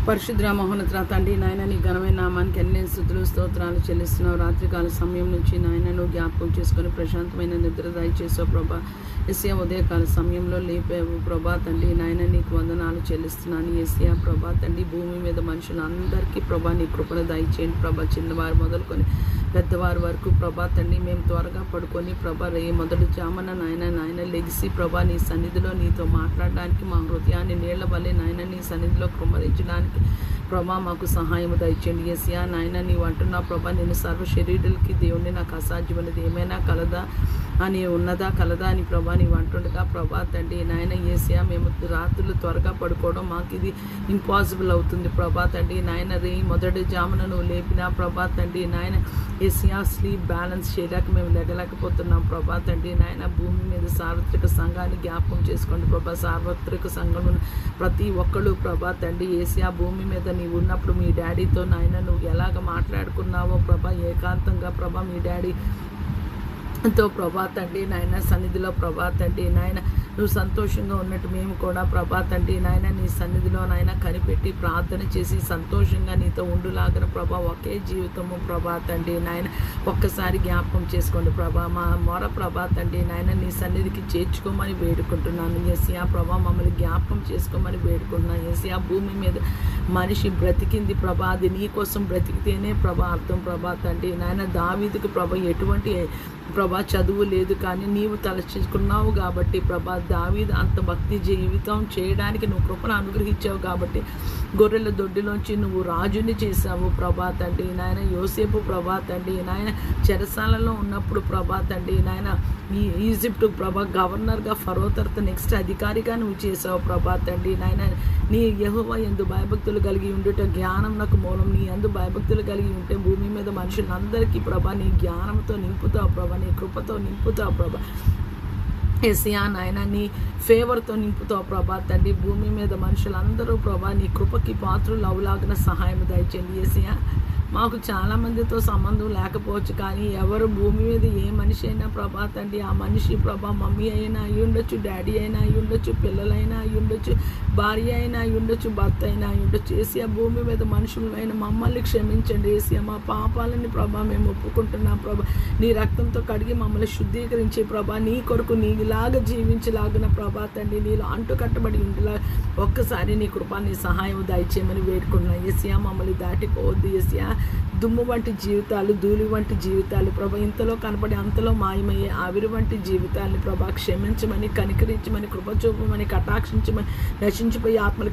పరిశుద్ర మహోన్నత తండ్రి నాయన నీ ఘనమైన నామానికి అన్ని స్తుతులు స్తోత్రాలు చెల్లిస్తున్నావు. రాత్రికాల సమయం నుంచి నాయనను జ్ఞాపకం చేసుకొని ప్రశాంతమైన నిద్ర దయచేసావు ప్రభా. ఎస్యా ఉదయకాల సమయంలో లేపావు ప్రభా తండ్రి నాయన నీకు వందనాలు చెల్లిస్తున్నాను. ఎస్యా ప్రభా తండ్రి భూమి మీద మనుషులందరికీ ప్రభా నీ కృపను దయచేయండి ప్రభా. చిన్నవారు మొదలుకొని పెద్దవారి వరకు ప్రభా తండ్రి మేము త్వరగా పడుకొని ప్రభా మొదటి జామన నాయన లెగిసి ప్రభా నీ సన్నిధిలో నీతో మాట్లాడడానికి మా హృదయాన్ని నీళ్ల వల్లే నాయన నీ సన్నిధిలో కృమ్మరించడానికి ప్రభా మాకు సహాయం దయచేయండి. యేసయ్యా నాయన నీవు అంటున్నా ప్రభా నేను సర్వ శరీరులకి దేవుణ్ణి నాకు అసాధ్యమైనది ఏమైనా కలదా అని ఉన్నదా కలదా అని ప్రభా నీవు అంటుండగా ప్రభా తండ్రి నాయన యేసయ్యా మేము రాత్రులు త్వరగా పడుకోవడం మాకు ఇది ఇంపాసిబుల్ అవుతుంది ప్రభా తండ్రి నాయన మొదటి జామున నువ్వు లేపినా ప్రభా తండ్రి నాయన యేసయ్యా స్లీప్ బ్యాలెన్స్ చేయలేక మేము లెగలేకపోతున్నాం ప్రభా తండ్రి నాయన. భూమి మీద సార్వత్రిక సంఘాన్ని జ్ఞాపకం చేసుకోండి ప్రభా. సార్వత్రిక సంఘంలో ప్రతి ఒక్కళ్ళు ప్రభా తండ్రి యేసయ్యా భూమి మీద నీవు ఉన్నప్పుడు మీ డాడీతో నాయన నువ్వు ఎలాగ మాట్లాడుకున్నావో ప్రభా ఏకాంతంగా ప్రభా మీ డాడీతో ప్రభా తండ్రి నాయన సన్నిధిలో ప్రభా తండ్రి నాయన నువ్వు సంతోషంగా ఉన్నట్టు మేము కూడా ప్రభా తండ్రి నాయన నీ సన్నిధిలో నాయన కనిపెట్టి ప్రార్థన చేసి సంతోషంగా నీతో ఉండులాగిన ప్రభా ఒకే జీవితము ప్రభా తండ్రి నాయన ఒక్కసారి జ్ఞాపకం చేసుకోండి ప్రభా. మా మొర ప్రభా తండ్రి నాయన నీ సన్నిధికి చేర్చుకోమని వేడుకుంటున్నాను. యేసయ్యా ప్రభా మమ్మల్ని జ్ఞాపకం చేసుకోమని వేడుకుంటున్నాను. యేసయ్యా భూమి మీద మనిషి బ్రతికింది ప్రభా అది నీ కోసం బ్రతికితేనే ప్రభా అర్థం ప్రభా తండ్రి నాయన. దావీదుకు ప్రభా ఎటువంటి ప్రభా చదువు లేదు కానీ నీవు తలచుకున్నావు కాబట్టి ప్రభా దావీదు అంత భక్తి జీవితం చేయడానికి నువ్వు కృపను అనుగ్రహించావు కాబట్టి గొర్రెల దొడ్డిలోంచి నువ్వు రాజుని చేశావు ప్రభా తండ్రి నాయన. యోసేపు ప్రభా తండ్రి నాయన చెరసాలలో ఉన్నప్పుడు ప్రభా తండ్రి నాయన ఈజిప్ట్ ప్రభా గవర్నర్గా ఫరో తర్వాత నెక్స్ట్ అధికారిగా నువ్వు చేసావు ప్రభా తండ్రి నాయన. నీ యెహోవా యందు భయభక్తులు కలిగి ఉండుట జ్ఞానం నాకు మూలం. నీ యందు భయభక్తులు కలిగి ఉంటే భూమి మీద మనుషులందరికీ ప్రభా నీ జ్ఞానంతో నింపుతావు ప్రభా, నీ కృపతో నింపుతావు ప్రభా. యేసయ్యా నాయన నీ ఫేవర్తో నింపుతావు ప్రభా తండ్రి. భూమి మీద మనుషులందరూ ప్రభా నీ కృపకి పాత్రలు అవులాగిన సహాయం దయచేయండి. యేసయ్యా మాకు చాలామందితో సంబంధం లేకపోవచ్చు కానీ ఎవరు భూమి మీద ఏ మనిషి అయినా ప్రభా తండ్రి ఆ మనిషి ప్రభా మమ్మీ అయినా అయి ఉండొచ్చు, డాడీ అయినా అయి ఉండొచ్చు, పిల్లలైనా అయి ఉండొచ్చు, భార్య అయినా అయి ఉండొచ్చు, భర్త అయినా అయి ఉండొచ్చు. యేసయ్యా భూమి మీద మనుషులైన మమ్మల్ని క్షమించండి యేసయ్యా. మా పాపాలని ప్రభా మేము ఒప్పుకుంటున్నాం ప్రభా. నీ రక్తంతో కడిగి మమ్మల్ని శుద్ధీకరించి ప్రభా నీ కొరకు నీలాగా జీవించలాగిన ప్రభా తండ్రి నీలో అంటుకట్టబడి ఉండేలా ఒక్కసారి నీ కృపా నీ సహాయం దయచేయమని వేడుకున్నాం యేసయ్యా. మమ్మల్ని దాటిపోవద్దు యేసయ్యా. దుమ్ము వంటి జీవితాలు, ధూళి వంటి జీవితాలు ప్రభా ఇంతలో కనపడి అంతలో మాయమయ్యే ఆవిరి వంటి జీవితాన్ని ప్రభా క్షమించమని, కనికరించమని, కృప చూపమని, కటాక్షించమని, నశించిపోయి ఆత్మలకు